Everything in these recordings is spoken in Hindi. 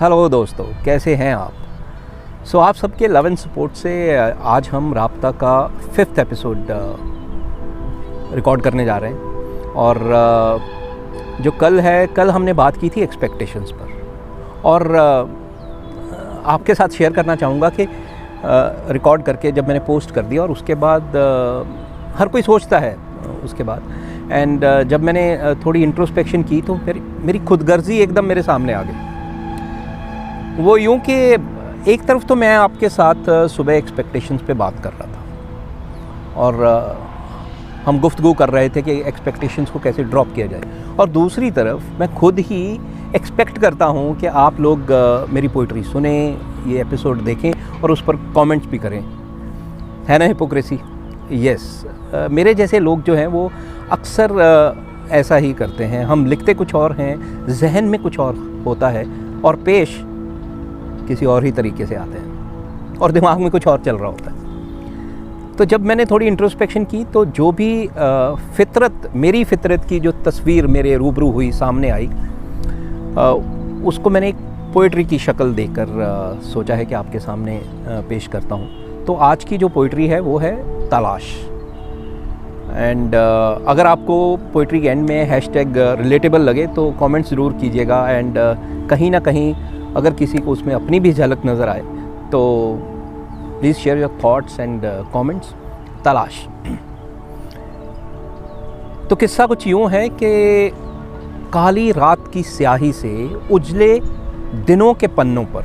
हेलो दोस्तों, कैसे हैं आप? आप सबके लव एंड सपोर्ट से आज हम राब्ता का 5th एपिसोड रिकॉर्ड करने जा रहे हैं। और जो कल हमने बात की थी एक्सपेक्टेशंस पर, और आपके साथ शेयर करना चाहूँगा कि रिकॉर्ड करके जब मैंने पोस्ट कर दिया और उसके बाद हर कोई सोचता है उसके बाद, एंड जब मैंने थोड़ी इंट्रोस्पेक्शन की तो मेरी खुदगर्जी एकदम मेरे सामने आ गई। वो यूँ कि एक तरफ तो मैं आपके साथ सुबह एक्सपेक्टेशंस पे बात कर रहा था और हम गुफ्तगू कर रहे थे कि एक्सपेक्टेशंस को कैसे ड्रॉप किया जाए, और दूसरी तरफ मैं खुद ही एक्सपेक्ट करता हूँ कि आप लोग मेरी पोइट्री सुने, ये एपिसोड देखें और उस पर कमेंट्स भी करें। है ना हिपोक्रेसी? यस। मेरे जैसे लोग जो हैं वो अक्सर ऐसा ही करते हैं। हम लिखते कुछ और हैं, जहन में कुछ और होता है और पेश किसी और ही तरीके से आते हैं और दिमाग में कुछ और चल रहा होता है। तो जब मैंने थोड़ी इंट्रोस्पेक्शन की तो जो भी मेरी फितरत की जो तस्वीर मेरे रूबरू हुई, सामने आई, उसको मैंने एक पोइट्री की शक्ल देकर सोचा है कि आपके सामने पेश करता हूँ। तो आज की जो पोइट्री है वो है तलाश। एंड अगर आपको पोइट्री के एंड में हैशटैग रिलेटेबल लगे तो कमेंट ज़रूर कीजिएगा, एंड कहीं ना कहीं अगर किसी को उसमें अपनी भी झलक नज़र आए तो please share your thoughts and comments. तलाश। तो किस्सा कुछ यूँ है कि काली रात की स्याही से उजले दिनों के पन्नों पर,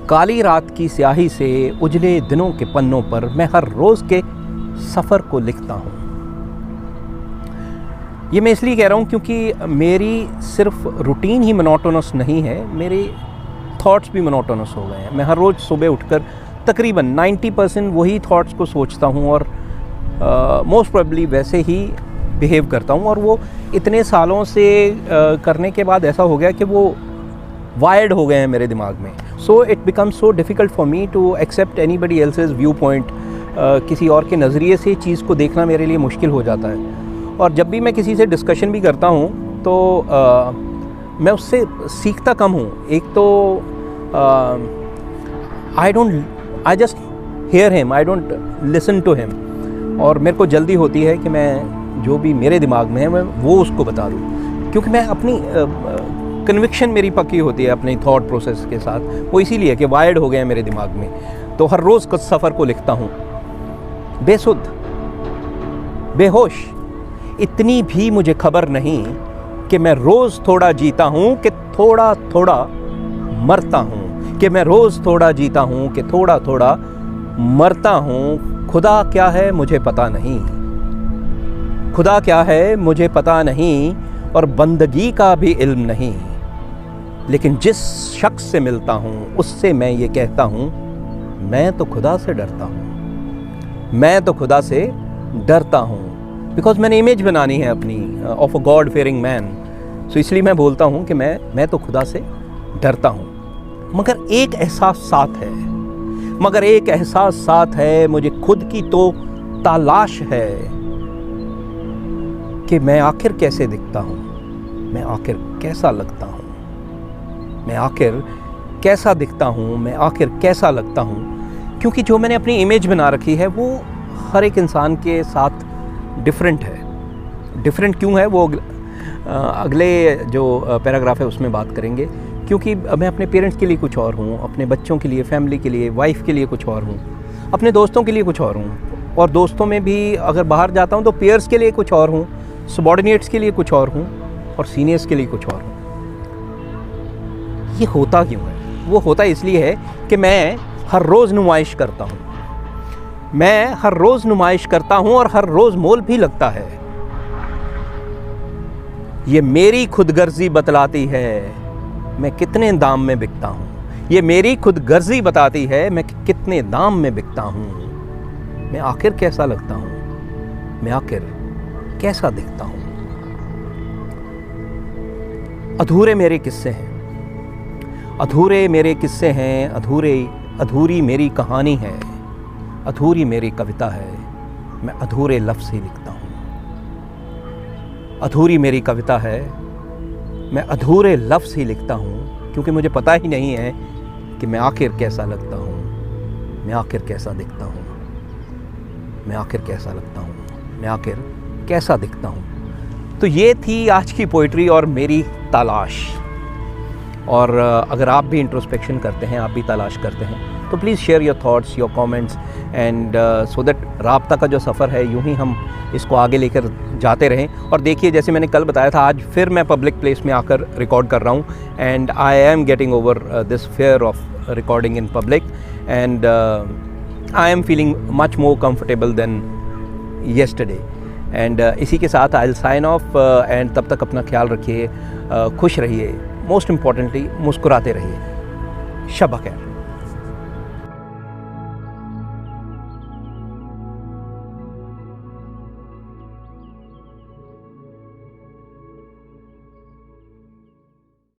काली रात की स्याही से उजले दिनों के पन्नों पर मैं हर रोज़ के सफ़र को लिखता हूँ। ये मैं इसलिए कह रहा हूँ क्योंकि मेरी सिर्फ रूटीन ही मोनोटोनस नहीं है, मेरे थॉट्स भी मोनोटोनस हो गए हैं। मैं हर रोज़ सुबह उठकर तकरीबन 90% वही थॉट्स को सोचता हूँ और मोस्ट प्रोबेबली वैसे ही बिहेव करता हूँ, और वो इतने सालों से करने के बाद ऐसा हो गया कि वो वायर्ड हो गए हैं मेरे दिमाग में। So it becomes so difficult for me to accept anybody else's view point. किसी और के नज़रिए से चीज़ को देखना मेरे लिए मुश्किल हो जाता है। और जब भी मैं किसी से डिस्कशन भी करता हूँ तो मैं उससे सीखता कम हूँ। एक तो I just hear him, I don't listen to him, और मेरे को जल्दी होती है कि मैं जो भी मेरे दिमाग में है मैं वो उसको बता दूँ, क्योंकि मैं अपनी कन्विक्शन मेरी पक्की होती है अपने थॉट प्रोसेस के साथ। वो इसीलिए कि वायर्ड हो गए हैं मेरे दिमाग में। तो हर रोज़ कुछ सफ़र को लिखता हूँ, बेसुध, बेहोश, इतनी भी मुझे खबर नहीं कि मैं रोज़ थोड़ा जीता हूँ कि थोड़ा थोड़ा मरता हूँ, कि मैं रोज़ थोड़ा जीता हूँ कि थोड़ा थोड़ा मरता हूँ। खुदा क्या है मुझे पता नहीं, खुदा क्या है मुझे पता नहीं, और बंदगी का भी इल्म नहीं, लेकिन जिस शख्स से मिलता हूँ उससे मैं ये कहता हूँ, मैं तो खुदा से डरता हूँ, मैं तो खुदा से डरता हूँ। बिकॉज मैंने इमेज बनानी है अपनी of a god fearing man. So इसलिए मैं बोलता हूँ कि मैं तो खुदा से डरता हूँ। मगर एक एहसास साथ है, मगर एक एहसास साथ है, मुझे खुद की तो तलाश है कि मैं आखिर कैसे दिखता हूँ, मैं आखिर कैसा लगता हूँ, मैं आखिर कैसा दिखता हूँ, मैं आखिर कैसा लगता हूँ। क्योंकि जो मैंने अपनी इमेज बना रखी है वो हर एक इंसान के साथ डिफरेंट है। डिफरेंट क्यों है वो अगले जो पैराग्राफ है उसमें बात करेंगे। क्योंकि मैं अपने पेरेंट्स के लिए कुछ और हूँ, अपने बच्चों के लिए, फैमिली के लिए, वाइफ के लिए कुछ और हूँ, अपने दोस्तों के लिए कुछ और हूँ, और दोस्तों में भी अगर बाहर जाता हूँ तो पेयर्स के लिए कुछ और हूँ, सबॉर्डिनेट्स के लिए कुछ और हूँ, और सीनियर्स के लिए कुछ और हूँ। ये होता क्यों है? वो होता इसलिए है कि मैं हर रोज़ नुमाइश करता हूँ, मैं हर रोज़ नुमाइश करता हूँ और हर रोज़ मोल भी लगता है। ये मेरी खुदगर्जी बतलाती है मैं कितने दाम में बिकता हूँ, ये मेरी खुदगर्जी बताती है मैं कितने दाम में बिकता हूँ। मैं आखिर कैसा लगता हूँ, मैं आखिर कैसा दिखता हूँ। अधूरे मेरे किस्से हैं, अधूरे मेरे किस्से हैं, अधूरी मेरी कहानी है, अधूरी मेरी कविता है, मैं अधूरे लफ्ज़ ही लिखता हूँ। अधूरी मेरी कविता है, मैं अधूरे लफ्ज़ ही लिखता हूँ, क्योंकि मुझे पता ही नहीं है कि मैं आखिर कैसा लगता हूँ, मैं आखिर कैसा दिखता हूँ, मैं आखिर कैसा लगता हूँ, मैं आखिर कैसा दिखता हूँ। तो ये थी आज की पोइट्री और मेरी तलाश। और अगर आप भी इंट्रोस्पेक्शन करते हैं, आप भी तलाश करते हैं, तो please share your thoughts, your comments, and so that राब्ता का जो सफ़र है यूं ही हम इसको आगे लेकर जाते रहें। और देखिए, जैसे मैंने कल बताया था, आज फिर मैं पब्लिक प्लेस में आकर रिकॉर्ड कर रहा हूँ, and I am getting over this fear of recording in public, and I am feeling much more comfortable than yesterday. And इसी के साथ I will sign off, and तब तक अपना ख्याल रखिए, खुश रहिए, मोस्ट इम्पॉर्टेंटली मुस्कुराते रहिए। शब खैर।